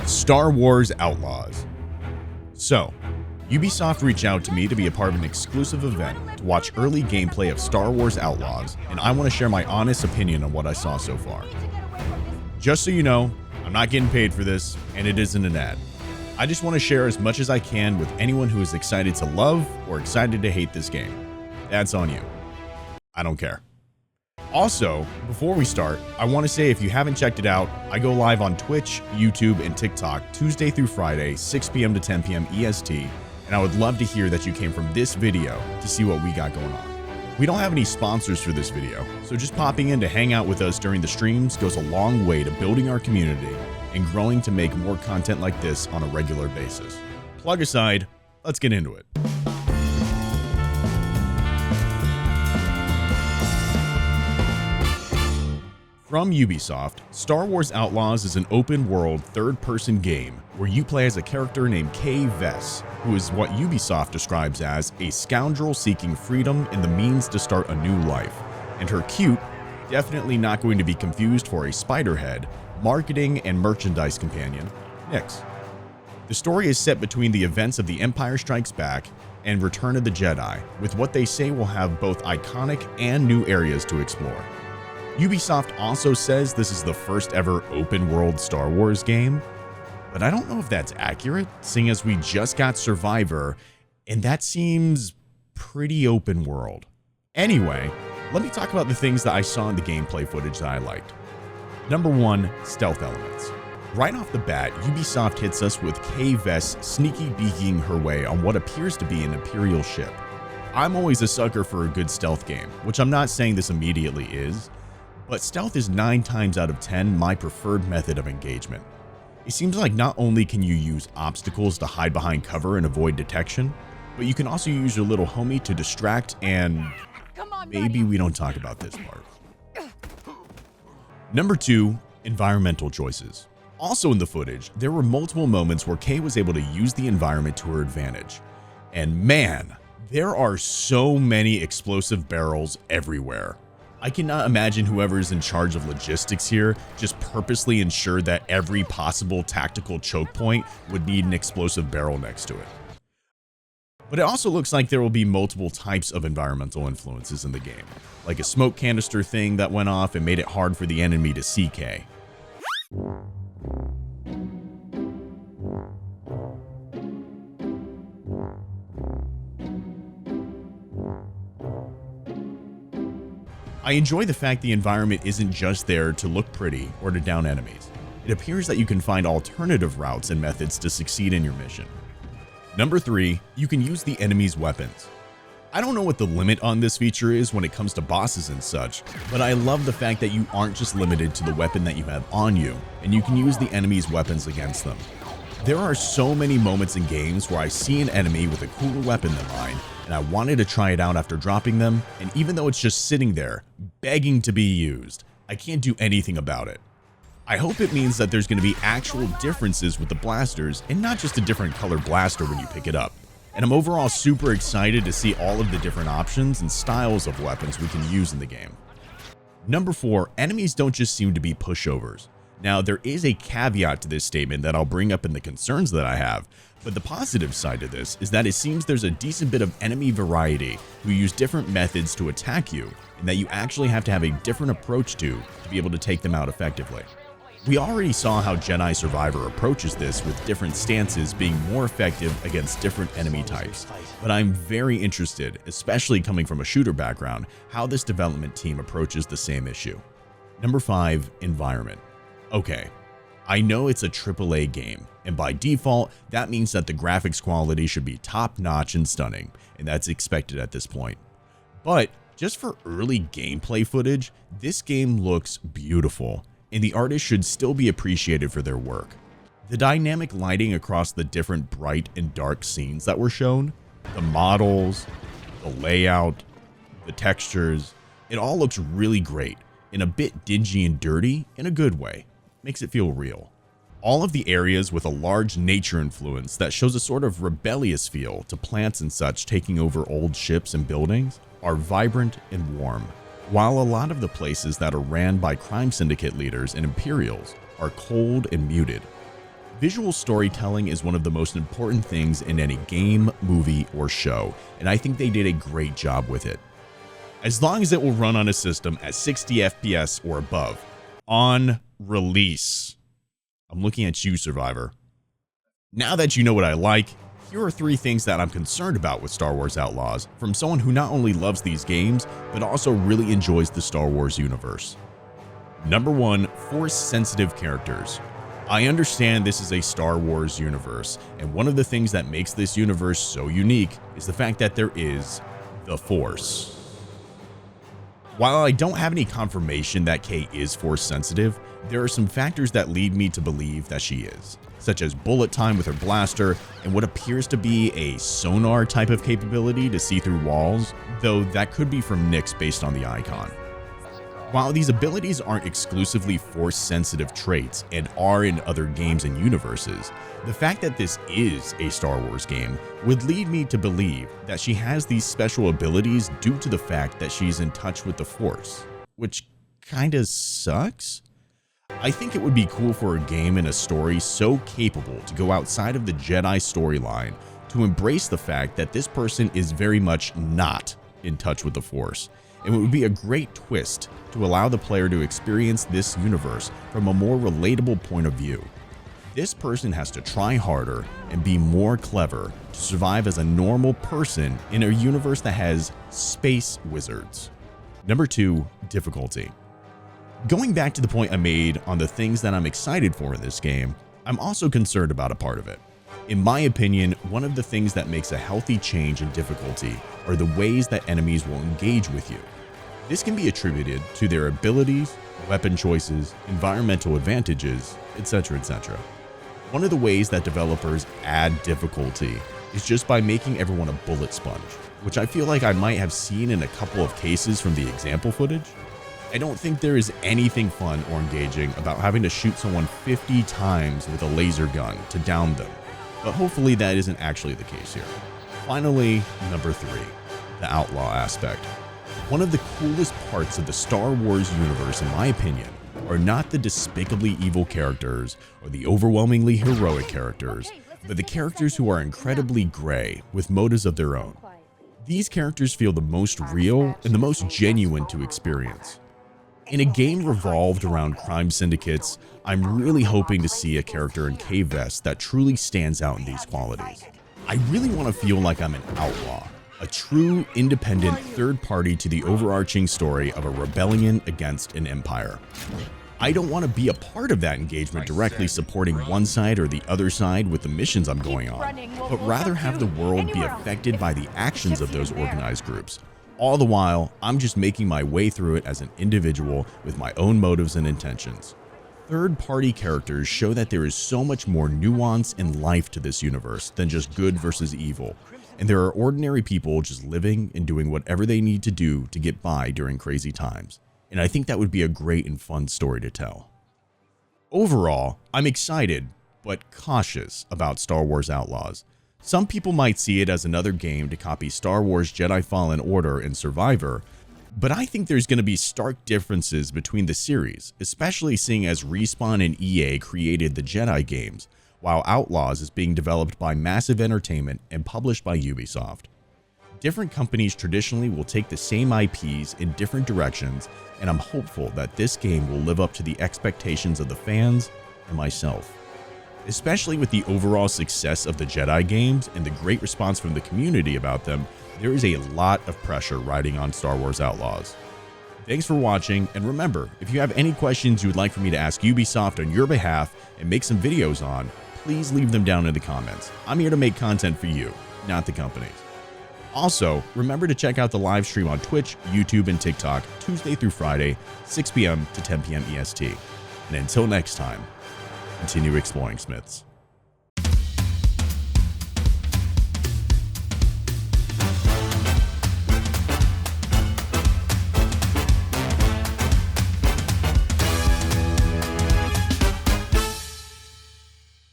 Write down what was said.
Star Wars Outlaws. So, Ubisoft reached out to me to be a part of an exclusive event to watch early gameplay of Star Wars Outlaws, and I want to share my honest opinion on what I saw so far. Just so you know, I'm not getting paid for this, and it isn't an ad. I just want to share as much as I can with anyone who is excited to love or excited to hate this game. That's on you. I don't care. Also, before we start, I want to say if you haven't checked it out, I go live on Twitch, YouTube, and TikTok Tuesday through Friday, 6 p.m. to 10 p.m. EST, and I would love to hear that you came from this video to see what we got going on. We don't have any sponsors for this video, so just popping in to hang out with us during the streams goes a long way to building our community and growing to make more content like this on a regular basis. Plug aside, let's get into it. From Ubisoft, Star Wars Outlaws is an open-world, third-person game where you play as a character named Kay Vess, who is what Ubisoft describes as a scoundrel seeking freedom and the means to start a new life, and her cute, definitely not going to be confused for a spiderhead, marketing and merchandise companion, Nyx. The story is set between the events of The Empire Strikes Back and Return of the Jedi, with what they say will have both iconic and new areas to explore. Ubisoft also says this is the first ever open world Star Wars game, but I don't know if that's accurate, seeing as we just got Survivor, and that seems pretty open world. Anyway, let me talk about the things that I saw in the gameplay footage that I liked. Number 1, stealth elements. Right off the bat, Ubisoft hits us with Kay Vess sneaky beaking her way on what appears to be an Imperial ship. I'm always a sucker for a good stealth game, which I'm not saying this immediately is, but stealth is 9 times out of 10 my preferred method of engagement. It seems like not only can you use obstacles to hide behind cover and avoid detection, but you can also use your little homie to distract and maybe we don't talk about this part. Number 2, environmental choices. Also in the footage, there were multiple moments where Kay was able to use the environment to her advantage. And man, there are so many explosive barrels everywhere. I cannot imagine whoever is in charge of logistics here just purposely ensured that every possible tactical choke point would need an explosive barrel next to it. But it also looks like there will be multiple types of environmental influences in the game, like a smoke canister thing that went off and made it hard for the enemy to see Kay. I enjoy the fact the environment isn't just there to look pretty or to down enemies. It appears that you can find alternative routes and methods to succeed in your mission. Number 3, you can use the enemy's weapons. I don't know what the limit on this feature is when it comes to bosses and such, but I love the fact that you aren't just limited to the weapon that you have on you, and you can use the enemy's weapons against them. There are so many moments in games where I see an enemy with a cooler weapon than mine, and I wanted to try it out after dropping them, and even though it's just sitting there, begging to be used, I can't do anything about it. I hope it means that there's going to be actual differences with the blasters, and not just a different color blaster when you pick it up. And I'm overall super excited to see all of the different options and styles of weapons we can use in the game. Number 4, enemies don't just seem to be pushovers. Now, there is a caveat to this statement that I'll bring up in the concerns that I have, but the positive side of this is that it seems there's a decent bit of enemy variety who use different methods to attack you, and that you actually have to have a different approach to be able to take them out effectively. We already saw how Jedi Survivor approaches this with different stances being more effective against different enemy types, but I'm very interested, especially coming from a shooter background, how this development team approaches the same issue. Number 5, environment. Okay, I know it's a AAA game, and by default, that means that the graphics quality should be top-notch and stunning, and that's expected at this point. But just for early gameplay footage, this game looks beautiful, and the artists should still be appreciated for their work. The dynamic lighting across the different bright and dark scenes that were shown, the models, the layout, the textures, it all looks really great, and a bit dingy and dirty in a good way. Makes it feel real. All of the areas with a large nature influence that shows a sort of rebellious feel to plants and such taking over old ships and buildings are vibrant and warm, while a lot of the places that are ran by crime syndicate leaders and Imperials are cold and muted. Visual storytelling is one of the most important things in any game, movie, or show, and I think they did a great job with it. As long as it will run on a system at 60 FPS or above on release. I'm looking at you, Survivor. Now that you know what I like, here are 3 things that I'm concerned about with Star Wars Outlaws from someone who not only loves these games, but also really enjoys the Star Wars universe. Number 1, Force-sensitive characters. I understand this is a Star Wars universe, and one of the things that makes this universe so unique is the fact that there is the Force. While I don't have any confirmation that Kay is Force-sensitive, there are some factors that lead me to believe that she is, such as bullet time with her blaster and what appears to be a sonar type of capability to see through walls, though that could be from Nyx based on the icon. While these abilities aren't exclusively Force-sensitive traits and are in other games and universes, the fact that this is a Star Wars game would lead me to believe that she has these special abilities due to the fact that she's in touch with the Force, which kinda sucks. I think it would be cool for a game and a story so capable to go outside of the Jedi storyline to embrace the fact that this person is very much not in touch with the Force. And it would be a great twist to allow the player to experience this universe from a more relatable point of view. This person has to try harder and be more clever to survive as a normal person in a universe that has space wizards. Number 2, difficulty. Going back to the point I made on the things that I'm excited for in this game, I'm also concerned about a part of it. In my opinion, one of the things that makes a healthy change in difficulty are the ways that enemies will engage with you. This can be attributed to their abilities, weapon choices, environmental advantages, etc., etc. One of the ways that developers add difficulty is just by making everyone a bullet sponge, which I feel like I might have seen in a couple of cases from the example footage. I don't think there is anything fun or engaging about having to shoot someone 50 times with a laser gun to down them, but hopefully that isn't actually the case here. Finally, number 3, the outlaw aspect. One of the coolest parts of the Star Wars universe, in my opinion, are not the despicably evil characters or the overwhelmingly heroic characters, but the characters who are incredibly gray with motives of their own. These characters feel the most real and the most genuine to experience. In a game revolved around crime syndicates, I'm really hoping to see a character in Kay Vess that truly stands out in these qualities. I really want to feel like I'm an outlaw, a true independent third party to the overarching story of a rebellion against an empire. I don't want to be a part of that engagement directly supporting one side or the other side with the missions I'm going on, but rather have the world be affected by the actions of those organized groups. All the while, I'm just making my way through it as an individual with my own motives and intentions. Third-party characters show that there is so much more nuance and life to this universe than just good versus evil, and there are ordinary people just living and doing whatever they need to do to get by during crazy times, and I think that would be a great and fun story to tell. Overall, I'm excited, but cautious about Star Wars Outlaws. Some people might see it as another game to copy Star Wars Jedi Fallen Order and Survivor, but I think there's going to be stark differences between the series, especially seeing as Respawn and EA created the Jedi games, while Outlaws is being developed by Massive Entertainment and published by Ubisoft. Different companies traditionally will take the same IPs in different directions, and I'm hopeful that this game will live up to the expectations of the fans and myself. Especially with the overall success of the Jedi games and the great response from the community about them, there is a lot of pressure riding on Star Wars Outlaws. Thanks for watching, and remember, if you have any questions you would like for me to ask Ubisoft on your behalf and make some videos on, please leave them down in the comments. I'm here to make content for you, not the companies. Also, remember to check out the live stream on Twitch, YouTube, and TikTok Tuesday through Friday, 6 p.m. to 10 p.m. EST. And until next time, continue exploring, Smiths.